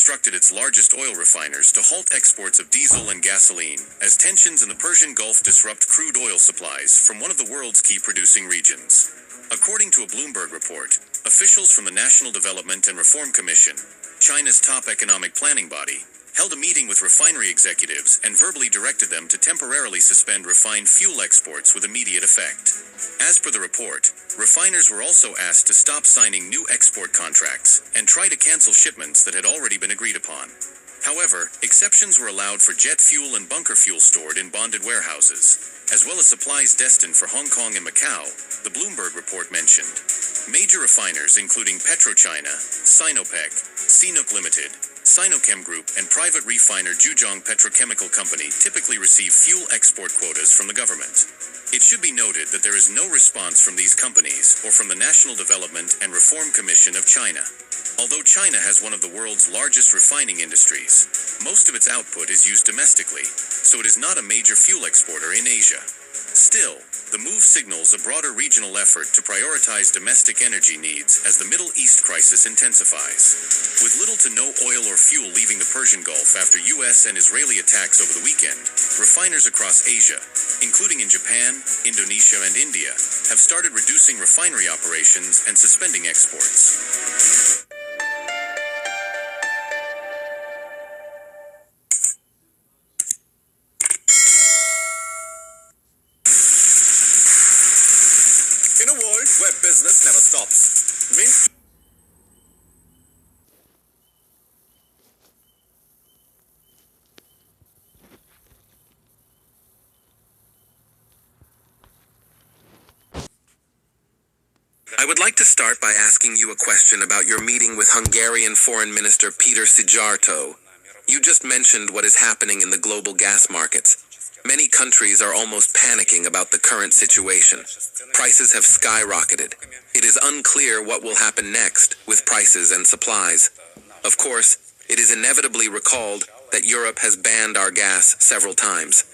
instructed its largest oil refiners to halt exports of diesel and gasoline, as tensions in the Persian Gulf disrupt crude oil supplies from one of the world's key producing regions. According to a Bloomberg report, officials from the National Development and Reform Commission, China's top economic planning body, held a meeting with refinery executives and verbally directed them to temporarily suspend refined fuel exports with immediate effect. As per the report, refiners were also asked to stop signing new export contracts and try to cancel shipments that had already been agreed upon. However, exceptions were allowed for jet fuel and bunker fuel stored in bonded warehouses, as well as supplies destined for Hong Kong and Macau, the Bloomberg report mentioned. Major refiners including PetroChina, Sinopec, CNOOC Limited, Sinochem Group, and private refiner Zhejiang Petrochemical Company typically receive fuel export quotas from the government. It should be noted that there is no response from these companies or from the National Development and Reform Commission of China. Although China has one of the world's largest refining industries, most of its output is used domestically, so it is not a major fuel exporter in Asia. Still, the move signals a broader regional effort to prioritize domestic energy needs as the Middle East crisis intensifies. With little to no oil or fuel leaving the Persian Gulf after U.S. and Israeli attacks over the weekend, refiners across Asia, including in Japan, Indonesia, and India, have started reducing refinery operations and suspending exports. In a world where business never stops, I would like to start by asking you a question about your meeting with Hungarian Foreign Minister Peter Szijjártó. You just mentioned what is happening in the global gas markets. Many countries are almost panicking about the current situation. Prices have skyrocketed. It is unclear what will happen next with prices and supplies. Of course, it is inevitably recalled that Europe has banned our gas several times.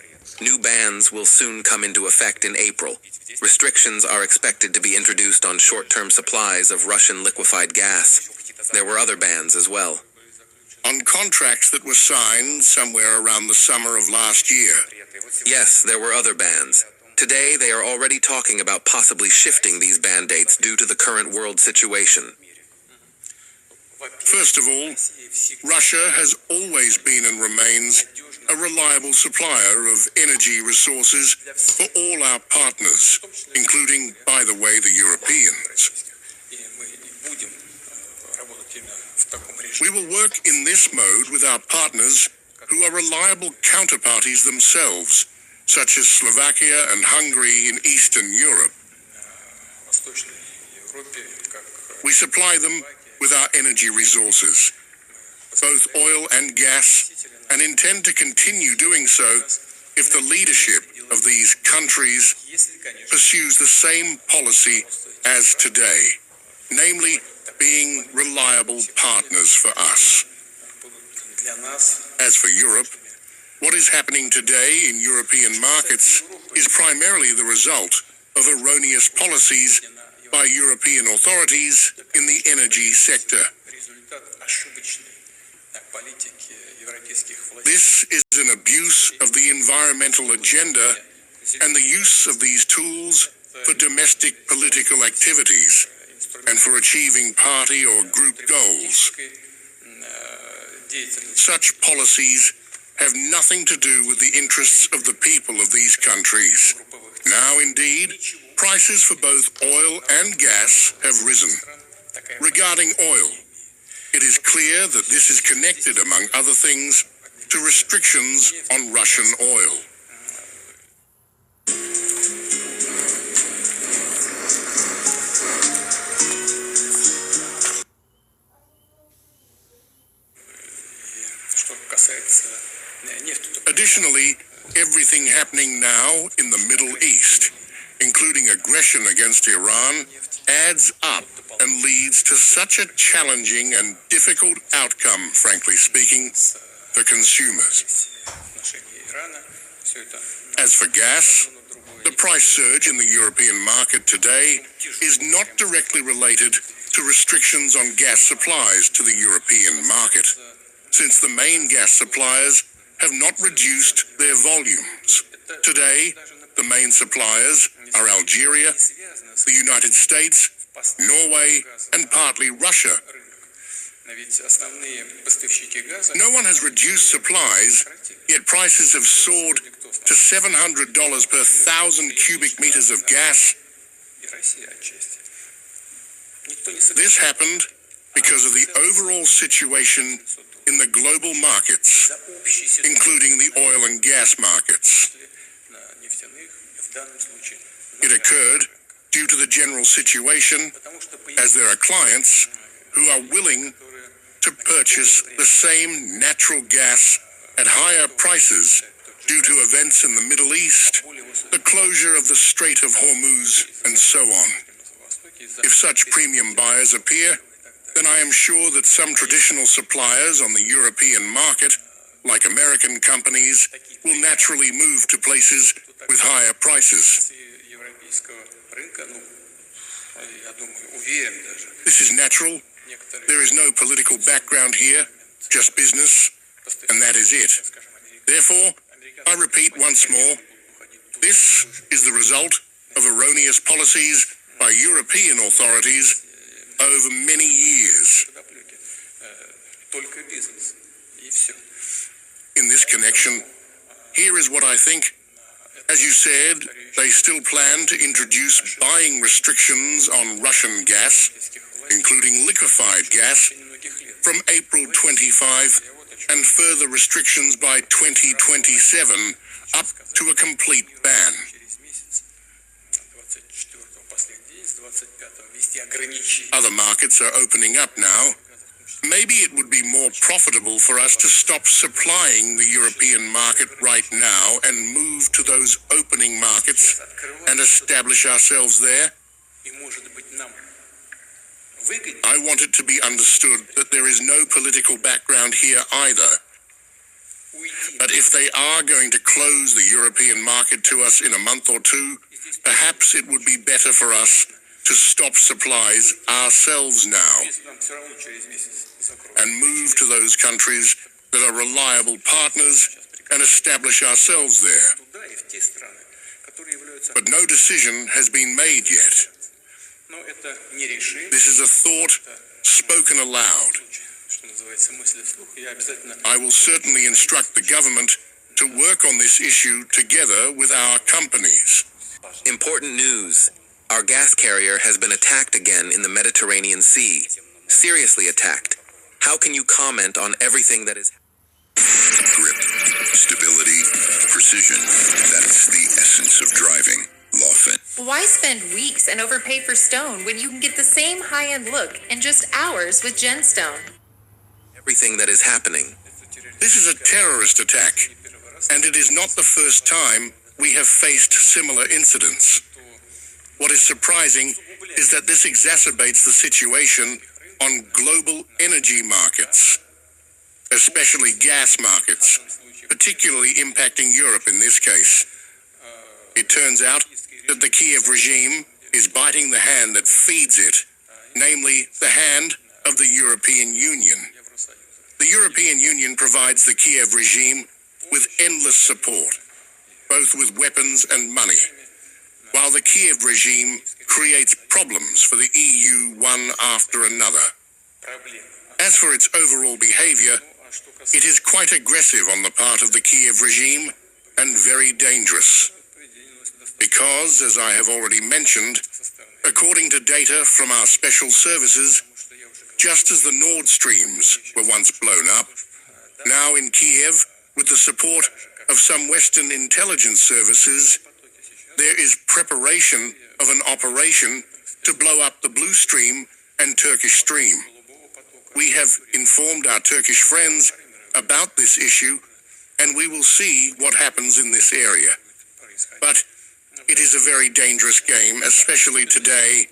New bans will soon come into effect in April. Restrictions are expected to be introduced on short-term supplies of Russian liquefied gas. There were other bans as well. On contracts that were signed somewhere around the summer of last year. Yes, there were other bans. Today, they are already talking about possibly shifting these ban dates due to the current world situation. First of all, Russia has always been and remains a reliable supplier of energy resources for all our partners, including, by the way, the Europeans. We will work in this mode with our partners who are reliable counterparties themselves, such as Slovakia and Hungary in Eastern Europe. We supply them with our energy resources, both oil and gas, and intend to continue doing so if the leadership of these countries pursues the same policy as today, namely being reliable partners for us. As for Europe, what is happening today in European markets is primarily the result of erroneous policies by European authorities in the energy sector. This is an abuse of the environmental agenda and the use of these tools for domestic political activities and for achieving party or group goals. Such policies have nothing to do with the interests of the people of these countries. Now, indeed, prices for both oil and gas have risen. Regarding oil, it is clear that this is connected, among other things, to restrictions on Russian oil. Additionally, everything happening now in the Middle East, including aggression against Iran, adds up and leads to such a challenging and difficult outcome, frankly speaking, for consumers. As for gas, the price surge in the European market today is not directly related to restrictions on gas supplies to the European market. since the main gas suppliers have not reduced their volumes. Today, the main suppliers are Algeria, the United States, Norway, and partly Russia. No one has reduced supplies, yet prices have soared to $700 per 1,000 cubic meters of gas. This happened because of the overall situation in the global markets, including the oil and gas markets. It occurred due to the general situation, as there are clients who are willing to purchase the same natural gas at higher prices due to events in the Middle East, the closure of the Strait of Hormuz, and so on. If such premium buyers appear, then I am sure that some traditional suppliers on the European market, like American companies, will naturally move to places with higher prices. This is natural. There is no political background here, just business, and that is it. Therefore, I repeat once more, this is the result of erroneous policies by European authorities over many years. In this connection, here is what I think. As you said, they still plan to introduce buying restrictions on Russian gas, including liquefied gas, from April 25, and further restrictions by 2027, up to a complete ban. Other markets are opening up now. Maybe it would be more profitable for us to stop supplying the European market right now and move to those opening markets and establish ourselves there. I want it to be understood that there is no political background here either. But if they are going to close the European market to us in a month or two, perhaps it would be better for us to stop supplies ourselves now and move to those countries that are reliable partners and establish ourselves there. But no decision has been made yet. This is a thought spoken aloud. I will certainly instruct the government to work on this issue together with our companies. Important news. Our gas carrier has been attacked again in the Mediterranean Sea. Seriously attacked. How can you comment on everything that is... Grip, stability, precision. That's the essence of driving. Lawfin. Why spend weeks and overpay for stone when you can get the same high-end look in just hours with Genstone? Everything that is happening. This is a terrorist attack, and it is not the first time we have faced similar incidents. What is surprising is that this exacerbates the situation on global energy markets, especially gas markets, particularly impacting Europe in this case. It turns out that the Kiev regime is biting the hand that feeds it, namely the hand of the European Union. The European Union provides the Kiev regime with endless support, both with weapons and money, while the Kiev regime creates problems for the EU one after another. As for its overall behavior, it is quite aggressive on the part of the Kiev regime and very dangerous. Because, as I have already mentioned, according to data from our special services, just as the Nord Streams were once blown up, now in Kiev, with the support of some Western intelligence services, there is preparation of an operation to blow up the Blue Stream and Turkish Stream. We have informed our Turkish friends about this issue, and we will see what happens in this area. But it is a very dangerous game, especially today.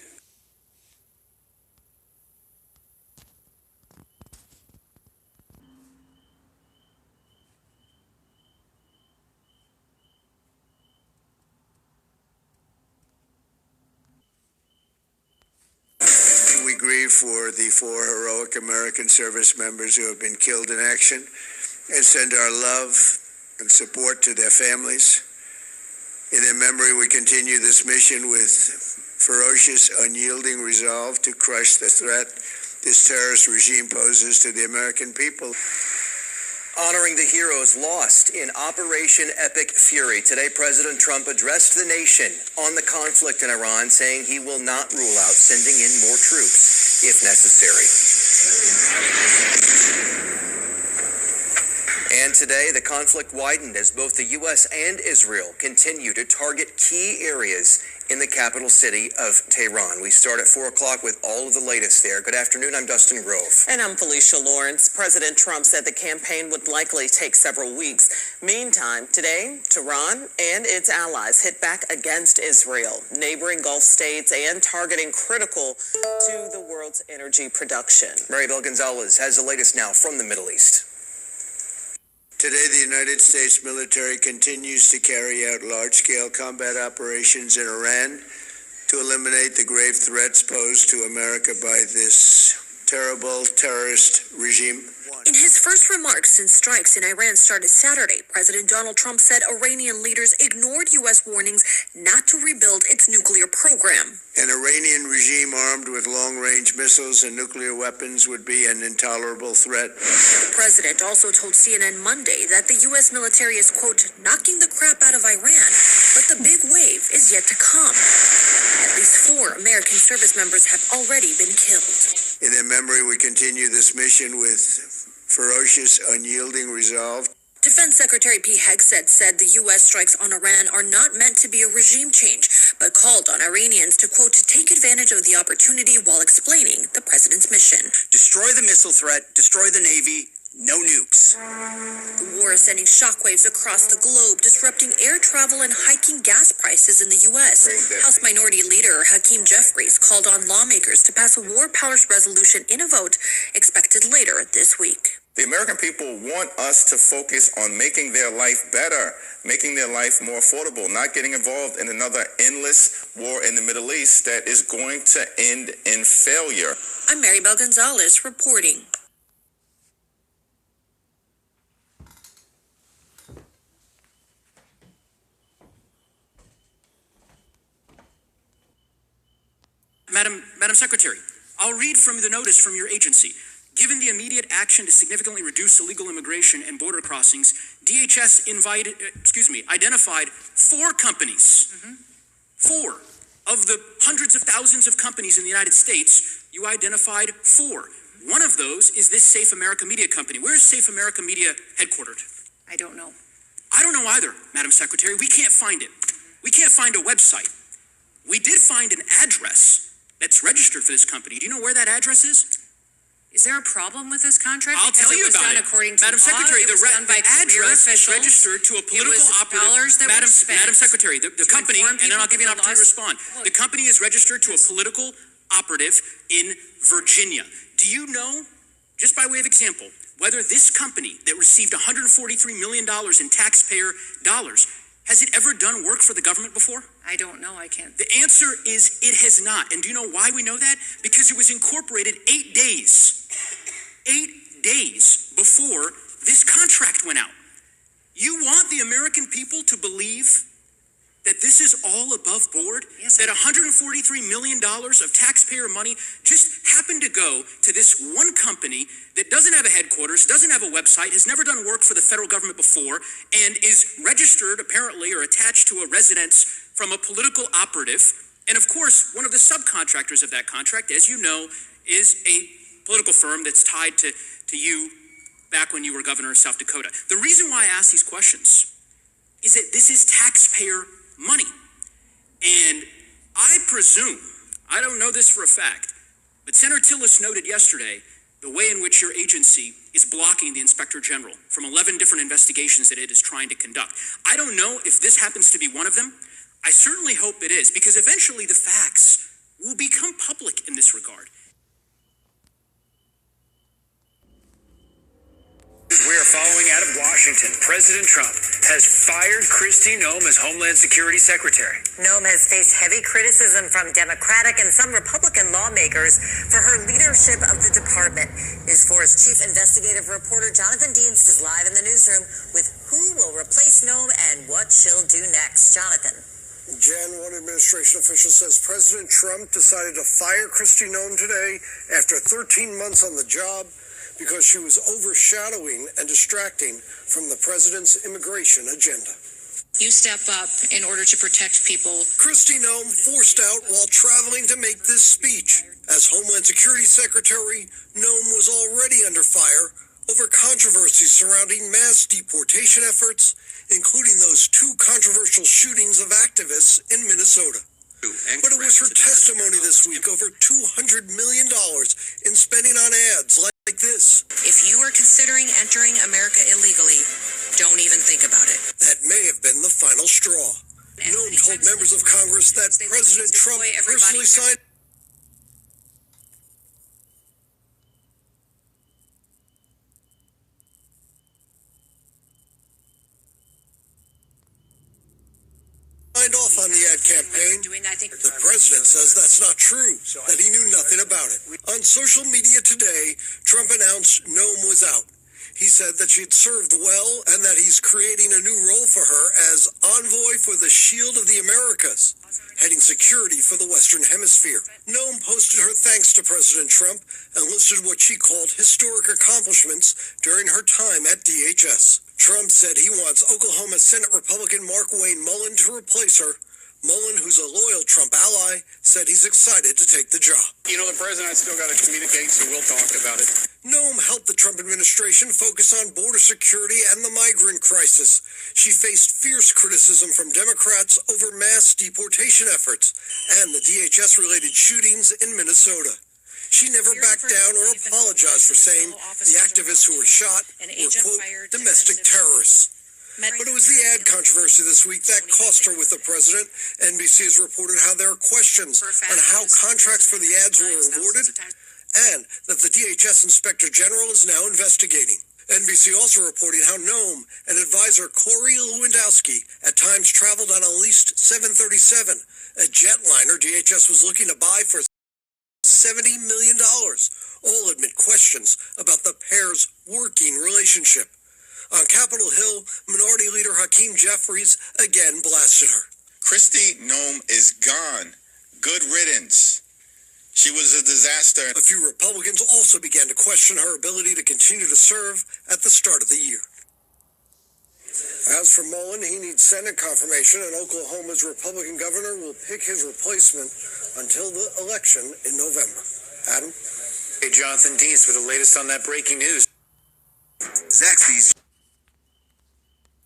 grieve for the 4 heroic American service members who have been killed in action and send our love and support to their families. In their memory, we continue this mission with ferocious, unyielding resolve to crush the threat this terrorist regime poses to the American people. Honoring the heroes lost in Operation Epic Fury. Today, President Trump addressed the nation on the conflict in Iran, saying he will not rule out sending in more troops if necessary. And today, the conflict widened as both the U.S. and Israel continue to target key areas in the capital city of Tehran. We start at 4 o'clock with all of the latest there. Good afternoon, I'm Dustin Grove. And I'm Felicia Lawrence. President Trump said the campaign would likely take several weeks. Meantime, today, Tehran and its allies hit back against Israel, neighboring Gulf states, and targeting critical to the world's energy production. Maribel Gonzalez has the latest now from the Middle East. Today, the United States military continues to carry out large-scale combat operations in Iran to eliminate the grave threats posed to America by this terrible terrorist regime. In his first remarks since strikes in Iran started Saturday, President Donald Trump said Iranian leaders ignored U.S. warnings not to rebuild its nuclear program. An Iranian regime armed with long-range missiles and nuclear weapons would be an intolerable threat. The president also told CNN Monday that the U.S. military is, quote, knocking the crap out of Iran, but the big wave is yet to come. At least 4 American service members have already been killed. In their memory, we continue this mission with ferocious, unyielding resolve. Defense Secretary Pete Hegseth said the U.S. strikes on Iran are not meant to be a regime change, but called on Iranians to, quote, take advantage of the opportunity while explaining the president's mission. Destroy the missile threat, destroy the Navy, no nukes. The war is sending shockwaves across the globe, disrupting air travel and hiking gas prices in the U.S. House Minority Leader Hakeem Jeffries called on lawmakers to pass a war powers resolution in a vote expected later this week. The American people want us to focus on making their life better, making their life more affordable, not getting involved in another endless war in the Middle East that is going to end in failure. I'm Maribel Gonzalez reporting. Madam Secretary, I'll read from the notice from your agency. Given the immediate action to significantly reduce illegal immigration and border crossings, DHS identified 4 companies. 4 of the hundreds of thousands of companies in the United States. You identified 4. One of those is this Safe America Media company. Where is Safe America Media headquartered? I don't know. I don't know either, Madam Secretary. We can't find it. We can't find a website. We did find an address that's registered for this company. Do you know where that address is? Is there a problem with this contract? I'll tell you about it. According to Madam Secretary, the address is registered to a political operative. Madam Secretary, the company, and then I'll give you an opportunity to respond. The company is registered to a political operative in Virginia. Do you know, just by way of example, whether this company that received $143 million in taxpayer dollars, has it ever done work for the government before? I don't know. I can't. The answer is it has not. And do you know why we know that? Because it was incorporated 8 days before this contract went out. You want the American people to believe that this is all above board? Yes, that $143 million of taxpayer money just happened to go to this one company that doesn't have a headquarters, doesn't have a website, has never done work for the federal government before, and is registered apparently or attached to a residence from a political operative. And of course, one of the subcontractors of that contract, as you know, is a political firm that's tied to you back when you were governor of South Dakota. The reason why I ask these questions is that this is taxpayer money. And I presume, I don't know this for a fact, but Senator Tillis noted yesterday the way in which your agency is blocking the Inspector General from 11 different investigations that it is trying to conduct. I don't know if this happens to be one of them. I certainly hope it is, because eventually the facts will become public in this regard. We are following out of Washington. Washington, President Trump has fired Kristi Noem as Homeland Security Secretary. Noem has faced heavy criticism from Democratic and some Republican lawmakers for her leadership of the department. News 4's chief investigative reporter Jonathan Dienst is live in the newsroom with who will replace Noem and what she'll do next. Jonathan. Jan, one administration official says President Trump decided to fire Kristi Noem today after 13 months on the job because she was overshadowing and distracting from the president's immigration agenda. You step up in order to protect people. Kristi Noem forced out while traveling to make this speech. As Homeland Security Secretary, Noem was already under fire over controversies surrounding mass deportation efforts, including those two controversial shootings of activists in Minnesota. But it was her testimony this week, over $200 million in spending on ads like this. If you are considering entering America illegally, don't even think about it. That may have been the final straw. Noem told members of Congress that President Trump personally signed off on the ad campaign. The president says that's not true, that he knew nothing about it. On social media today, Trump announced Noem was out. He said that she'd served well and that he's creating a new role for her as envoy for the Shield of the Americas, heading security for the Western Hemisphere. Noem posted her thanks to President Trump and listed what she called historic accomplishments during her time at DHS. Trump said he wants Oklahoma Senate Republican Markwayne Mullin to replace her. Mullin, who's a loyal Trump ally, said he's excited to take the job. You know, the president still got to communicate, so we'll talk about it. Noem helped the Trump administration focus on border security and the migrant crisis. She faced fierce criticism from Democrats over mass deportation efforts and the DHS-related shootings in Minnesota. She never backed down or apologized for saying the activists who were shot were, quote, domestic terrorists. But it was the ad controversy this week that cost her with the president. NBC has reported how there are questions on how contracts for the ads were awarded and that the DHS Inspector General is now investigating. NBC also reporting how Noem and advisor Corey Lewandowski at times traveled on a leased 737, a jetliner DHS was looking to buy for $70 million. All admit questions about the pair's working relationship. On Capitol Hill, Minority Leader Hakeem Jeffries again blasted her. Kristi Noem is gone. Good riddance. She was a disaster. A few Republicans also began to question her ability to continue to serve at the start of the year. As for Mullin, he needs Senate confirmation, and Oklahoma's Republican governor will pick his replacement until the election in November. Adam? Hey, Jonathan Dienst with the latest on that breaking news. Zaxby's.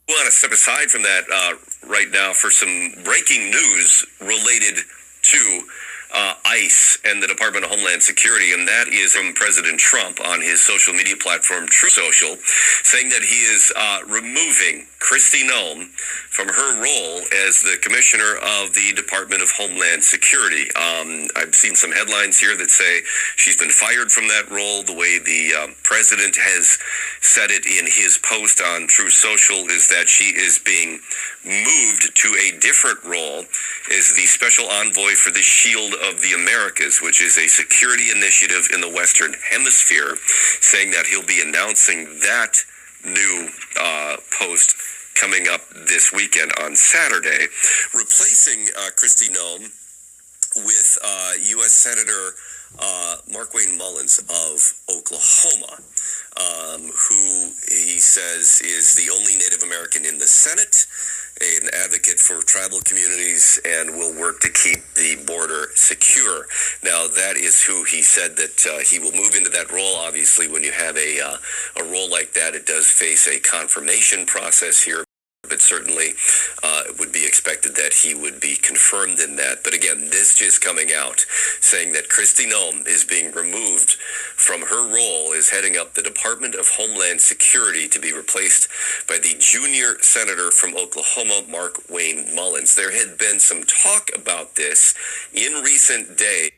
We want to step aside from that right now for some breaking news related to ICE and the Department of Homeland Security, and that is from President Trump on his social media platform, Truth Social, saying that he is removing Kristi Noem from her role as the commissioner of the Department of Homeland Security. I've seen some headlines here that say she's been fired from that role. The way the president has said it in his post on Truth Social is that she is being moved to a different role as the special envoy for the Shield of the Americas, which is a security initiative in the Western Hemisphere, saying that he'll be announcing that new post coming up this weekend on Saturday, replacing Kristi Noem with U.S. Senator Markwayne Mullins of Oklahoma, who he says is the only Native American in the Senate, an advocate for tribal communities, and will work to keep the border secure. Now, that is who he said that he will move into that role. Obviously, when you have a role like that, it does face a confirmation process here. But certainly it would be expected that he would be confirmed in that. But again, this just coming out, saying that Kristi Noem is being removed from her role as heading up the Department of Homeland Security to be replaced by the junior senator from Oklahoma, Markwayne Mullins. There had been some talk about this in recent days.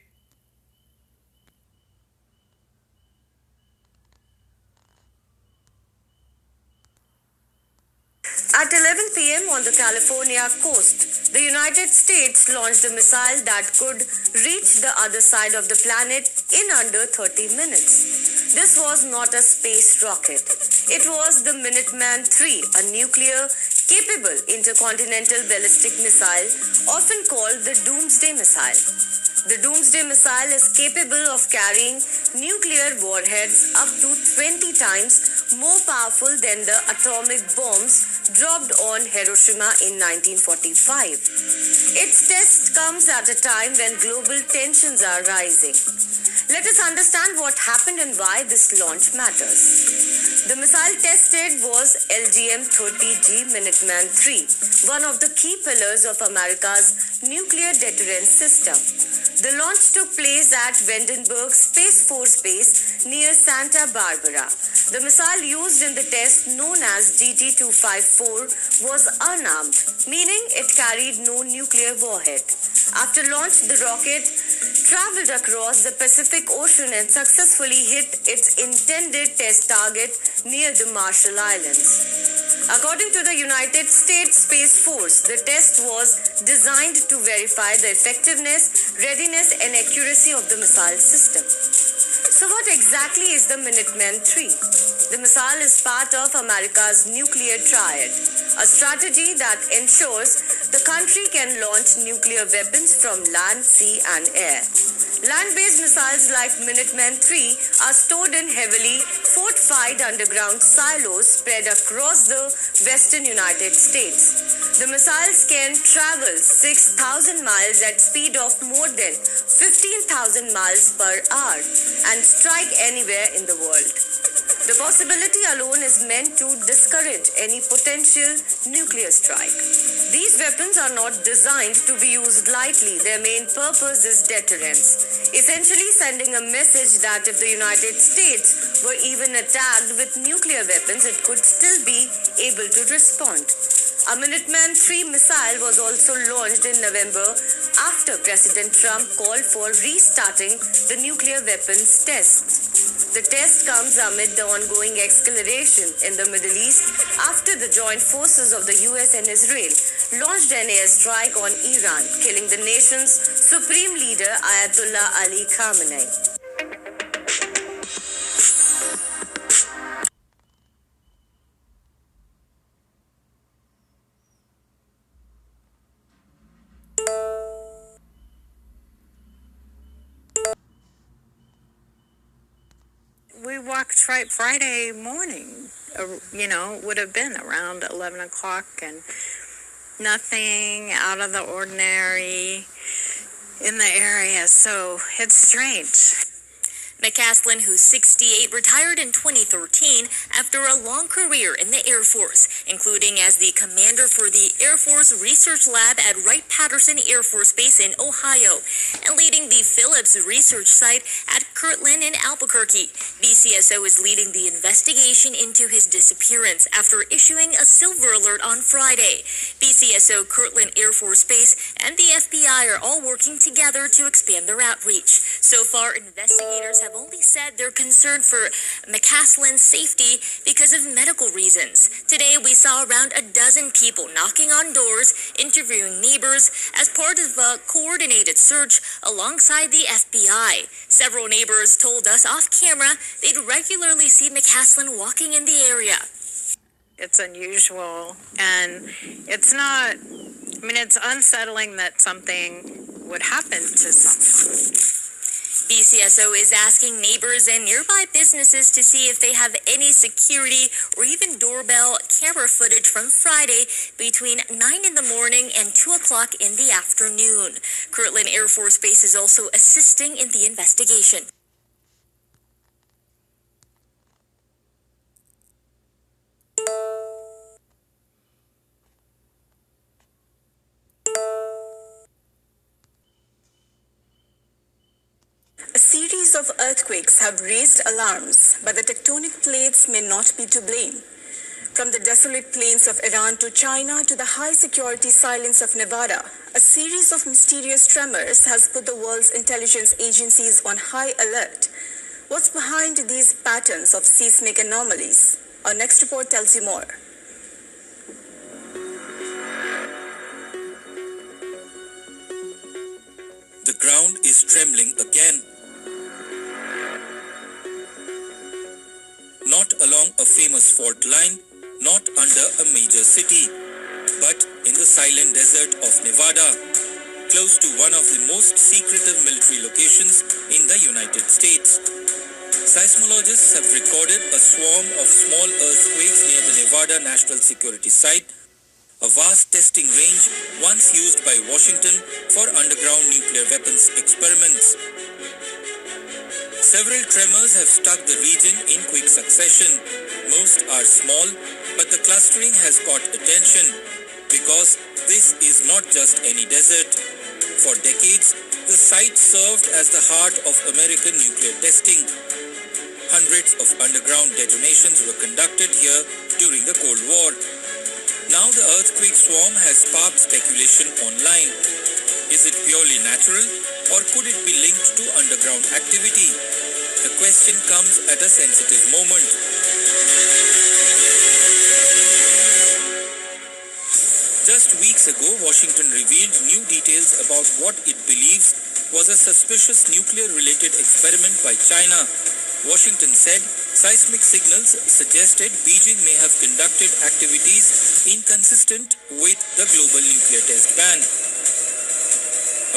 At 11 p.m. on the California coast, the United States launched a missile that could reach the other side of the planet in under 30 minutes. This was not a space rocket. It was the Minuteman III, a nuclear-capable intercontinental ballistic missile, often called the Doomsday Missile. The Doomsday Missile is capable of carrying nuclear warheads up to 20 times more powerful than the atomic bombs dropped on Hiroshima in 1945. Its test comes at a time when global tensions are rising. Let us understand what happened and why this launch matters. The missile tested was LGM-30G Minuteman III, one of the key pillars of America's nuclear deterrence system. The launch took place at Vandenberg Space Force Base near Santa Barbara. The missile used in the test, known as GT-254, was unarmed, meaning it carried no nuclear warhead. After launch, the rocket traveled across the Pacific Ocean and successfully hit its intended test target near the Marshall Islands. According to the United States Space Force, the test was designed to verify the effectiveness, readiness, and accuracy of the missile system. So what exactly is the Minuteman III? The missile is part of America's nuclear triad, a strategy that ensures the country can launch nuclear weapons from land, sea, and air. Land-based missiles like Minuteman III are stored in heavily fortified underground silos spread across the western United States. The missiles can travel 6,000 miles at speed of more than 15,000 miles per hour and strike anywhere in the world. The possibility alone is meant to discourage any potential nuclear strike. These weapons are not designed to be used lightly. Their main purpose is deterrence, essentially sending a message that if the United States were even attacked with nuclear weapons, it could still be able to respond. A Minuteman III missile was also launched in November after President Trump called for restarting the nuclear weapons test. The test comes amid the ongoing escalation in the Middle East after the joint forces of the US and Israel launched an airstrike on Iran, killing the nation's supreme leader Ayatollah Ali Khamenei. We walked right Friday morning, would have been around 11 o'clock, and nothing out of the ordinary in the area, so it's strange. McCaslin, who's 68, retired in 2013 after a long career in the Air Force, including as the commander for the Air Force Research Lab at Wright-Patterson Air Force Base in Ohio, and leading the Phillips Research Site at Kirtland in Albuquerque. BCSO is leading the investigation into his disappearance after issuing a silver alert on Friday. BCSO, Kirtland Air Force Base, and the FBI are all working together to expand their outreach. So far, investigators have only said they're concerned for McCaslin's safety because of medical reasons. Today, we saw around a dozen people knocking on doors, interviewing neighbors as part of a coordinated search alongside the FBI. Several neighbors told us off camera they'd regularly see McCaslin walking in the area. It's unusual, and it's unsettling that something would happen to someone. BCSO is asking neighbors and nearby businesses to see if they have any security or even doorbell camera footage from Friday between 9 in the morning and 2 o'clock in the afternoon. Kirtland Air Force Base is also assisting in the investigation. A series of earthquakes have raised alarms, but the tectonic plates may not be to blame. From the desolate plains of Iran to China to the high-security silence of Nevada, a series of mysterious tremors has put the world's intelligence agencies on high alert. What's behind these patterns of seismic anomalies? Our next report tells you more. the ground is trembling again. Not along a famous fault line, not under a major city, but in the silent desert of Nevada, close to one of the most secretive military locations in the United States. Seismologists have recorded a swarm of small earthquakes near the Nevada National Security Site, a vast testing range once used by Washington for underground nuclear weapons experiments. Several tremors have struck the region in quick succession. Most are small, but the clustering has caught attention because this is not just any desert. For decades, the site served as the heart of American nuclear testing. Hundreds of underground detonations were conducted here during the Cold War. Now the earthquake swarm has sparked speculation online. Is it purely natural, or could it be linked to underground activity? The question comes at a sensitive moment. Just weeks ago, Washington revealed new details about what it believes was a suspicious nuclear-related experiment by China. Washington said seismic signals suggested Beijing may have conducted activities inconsistent with the global nuclear test ban.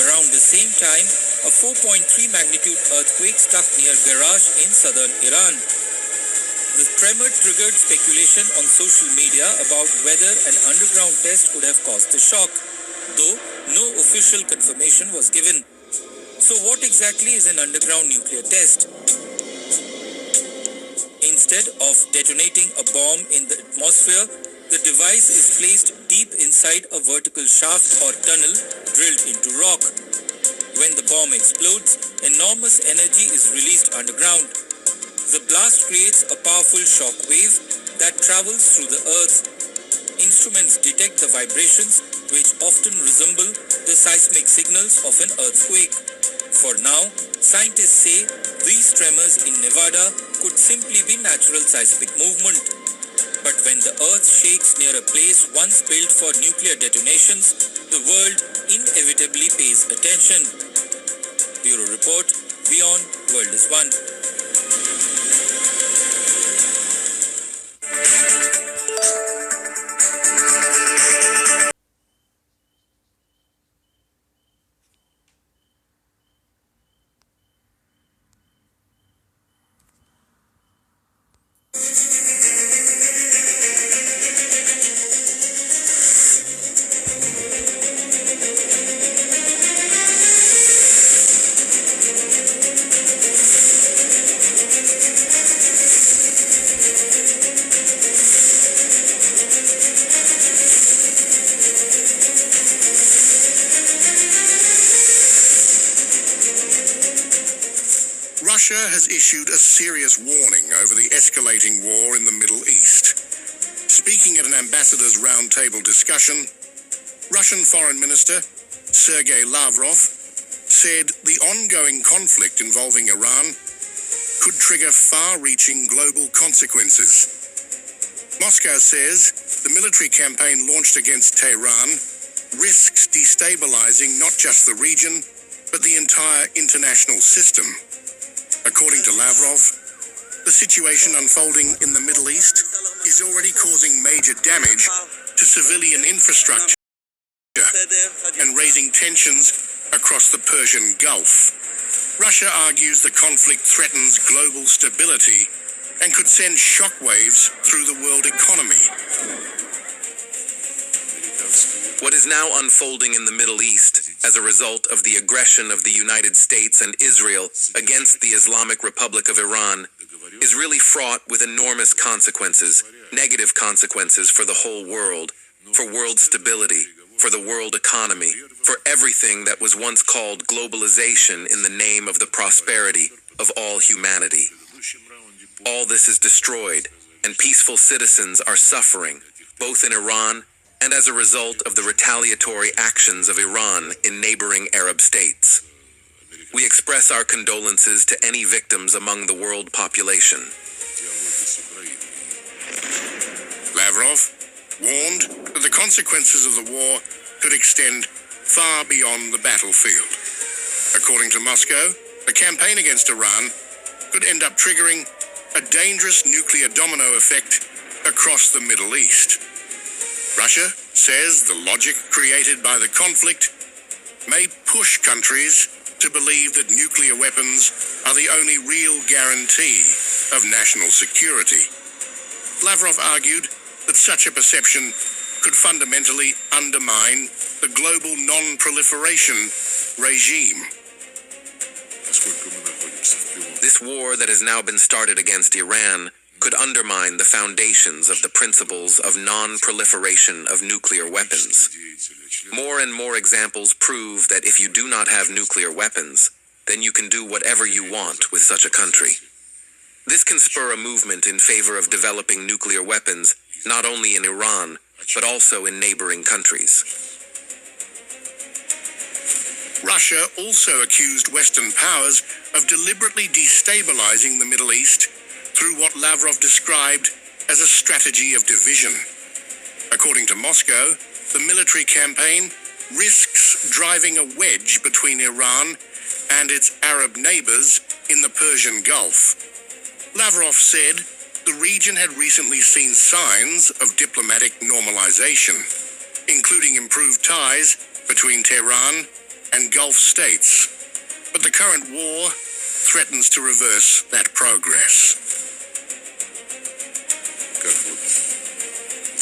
Around the same time, a 4.3 magnitude earthquake struck near Garage in southern Iran. The tremor triggered speculation on social media about whether an underground test could have caused the shock, though no official confirmation was given. So what exactly is an underground nuclear test? Instead of detonating a bomb in the atmosphere, the device is placed deep inside a vertical shaft or tunnel drilled into rock. When the bomb explodes, enormous energy is released underground. The blast creates a powerful shock wave that travels through the earth. Instruments detect the vibrations, which often resemble the seismic signals of an earthquake. For now, scientists say these tremors in Nevada could simply be natural seismic movement. But when the earth shakes near a place once built for nuclear detonations, the world inevitably pays attention. Bureau Report, Beyond World is One. Russia has issued a serious warning over the escalating war in the Middle East. Speaking at an ambassadors' roundtable discussion, Russian Foreign Minister Sergei Lavrov said the ongoing conflict involving Iran could trigger far-reaching global consequences. Moscow says the military campaign launched against Tehran risks destabilizing not just the region, but the entire international system. According to Lavrov, the situation unfolding in the Middle East is already causing major damage to civilian infrastructure and raising tensions across the Persian Gulf. Russia argues the conflict threatens global stability and could send shockwaves through the world economy. What is now unfolding in the Middle East as a result of the aggression of the United States and Israel against the Islamic Republic of Iran is really fraught with enormous consequences, negative consequences for the whole world, for world stability, for the world economy, for everything that was once called globalization in the name of the prosperity of all humanity. All this is destroyed, and peaceful citizens are suffering, both in Iran and as a result of the retaliatory actions of Iran in neighboring Arab states. We express our condolences to any victims among the world population. Lavrov warned that the consequences of the war could extend far beyond the battlefield. According to Moscow, the campaign against Iran could end up triggering a dangerous nuclear domino effect across the Middle East. Russia says the logic created by the conflict may push countries to believe that nuclear weapons are the only real guarantee of national security. Lavrov argued that such a perception could fundamentally undermine the global non-proliferation regime. This war that has now been started against Iran could undermine the foundations of the principles of non-proliferation of nuclear weapons. More and more examples prove that if you do not have nuclear weapons, then you can do whatever you want with such a country. This can spur a movement in favor of developing nuclear weapons, not only in Iran, but also in neighboring countries. Russia also accused Western powers of deliberately destabilizing the Middle East through what Lavrov described as a strategy of division. According to Moscow, the military campaign risks driving a wedge between Iran and its Arab neighbors in the Persian Gulf. Lavrov said the region had recently seen signs of diplomatic normalization, including improved ties between Tehran and Gulf states. But the current war threatens to reverse that progress.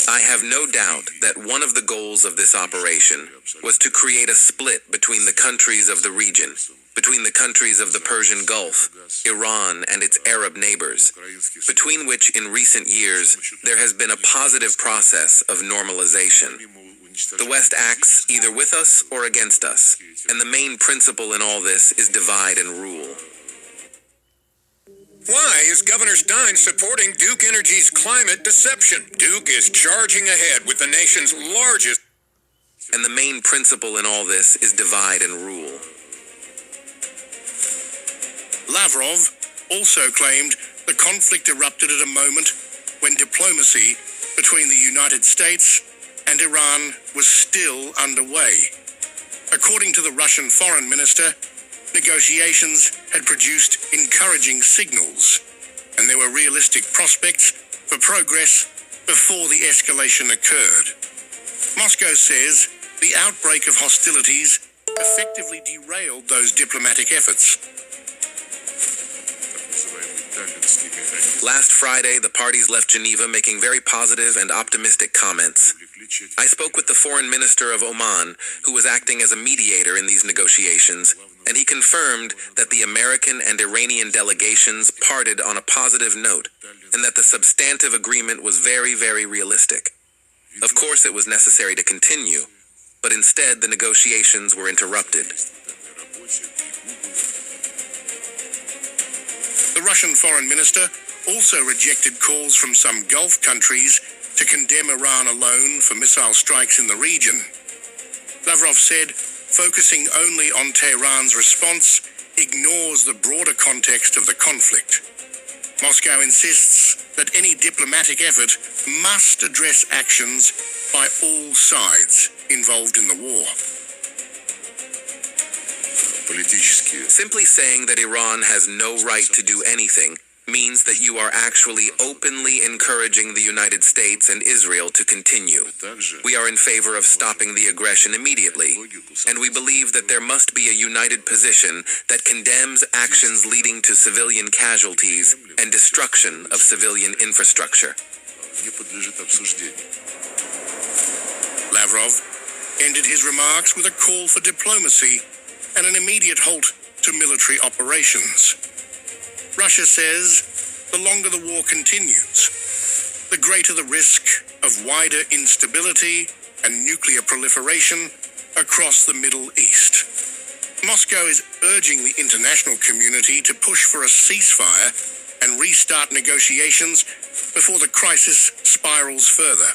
I have no doubt that one of the goals of this operation was to create a split between the countries of the region, between the countries of the Persian Gulf, Iran and its Arab neighbors, between which in recent years there has been a positive process of normalization. The West acts either with us or against us, and the main principle in all this is divide and rule. Why is Governor Stein supporting Duke Energy's climate deception? Duke is charging ahead with the nation's largest... And the main principle in all this is divide and rule. Lavrov also claimed the conflict erupted at a moment when diplomacy between the United States and Iran was still underway. According to the Russian foreign minister, negotiations had produced encouraging signals, and there were realistic prospects for progress before the escalation occurred. Moscow says the outbreak of hostilities effectively derailed those diplomatic efforts. Last Friday, the parties left Geneva making very positive and optimistic comments. I spoke with the foreign minister of Oman, who was acting as a mediator in these negotiations, and he confirmed that the American and Iranian delegations parted on a positive note, and that the substantive agreement was very, very realistic. Of course, it was necessary to continue, but instead the negotiations were interrupted. The Russian foreign minister also rejected calls from some Gulf countries to condemn Iran alone for missile strikes in the region. Lavrov said focusing only on Tehran's response ignores the broader context of the conflict. Moscow insists that any diplomatic effort must address actions by all sides involved in the war. Simply saying that Iran has no right to do anything means that you are actually openly encouraging the United States and Israel to continue. We are in favor of stopping the aggression immediately, and we believe that there must be a united position that condemns actions leading to civilian casualties and destruction of civilian infrastructure. Lavrov ended his remarks with a call for diplomacy and an immediate halt to military operations. Russia says the longer the war continues, the greater the risk of wider instability and nuclear proliferation across the Middle East. Moscow is urging the international community to push for a ceasefire and restart negotiations before the crisis spirals further.